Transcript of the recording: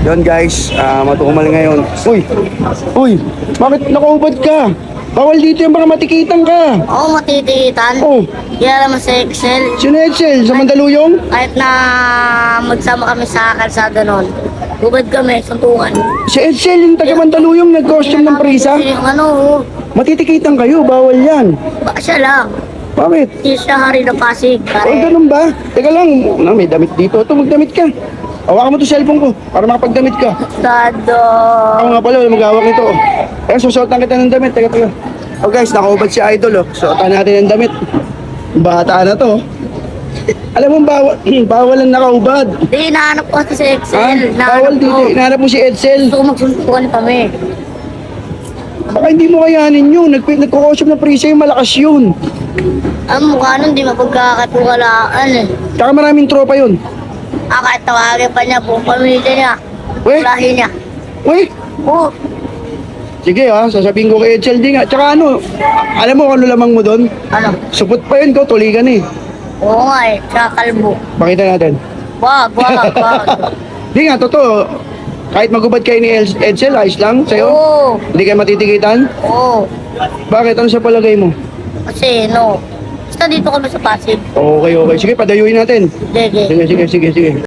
Yun guys, matukumal ngayon. Uy! Uy! Bakit nakaubad ka? Bawal dito yung mga matikitang ka. Oo, matitikitan. Oh, Kaya naman sa Excel. sino Edsel? Sa Mandaluyong? Kahit na magsama kami sa kalsada noon. Hubad kami, suntukan. Si Edsel, yung taga Mandaluyong, nag-costume ng prisa. Kasi yung ano, Matitikitan kayo, bawal yan. siya lang. Bakit? Hindi siya hari ng Pasig. Oh, Pare. ganun ba? Teka lang, may damit dito. Ito, magdamit ka. Hawakan mo to cellphone ko para makapagdamit ka. Dado. Ako nga pala, wala maghawak nito. Ayan, susuotan kita ng damit. Teka. Oh guys, nakaubad si Idol. Oh. Suotan natin ng damit. Bata na to. Alam mo, bawal ang nakaubad. Hindi, hinahanap ko kasi sa Ha? Excel. Bawal dito. Inahanap mo si Edsel. Gusto ko magsuntukan kami. Baka hindi mo kayanin yun. Nagkukosyum ng prisa yung malakas yun. Ang mukha nun, di mapagkakatiwalaan eh. Tsaka maraming tropa yun. Kahit tawagin pa niya, buong pamilya niya. Weh, Lahi niya. weh. Oo. Sige ha, sasabihin ko kay Edsel din nga. Tsaka ano, alam mo kung ano lamang mo doon? Ano? Supot pa yun ko, tuligan eh. Oo nga eh, tsaka kalbo. Pakita natin. Wag. Di nga, totoo. Kahit magubad kayo ni Edsel, ayos lang sa'yo? Oo. Hindi kayo matitikitan? Oo. Bakit? Ano sa palagay mo? Kasi no. Basta dito kami sa Pasig. Okay. Sige, padayuin natin. Sige. Sige.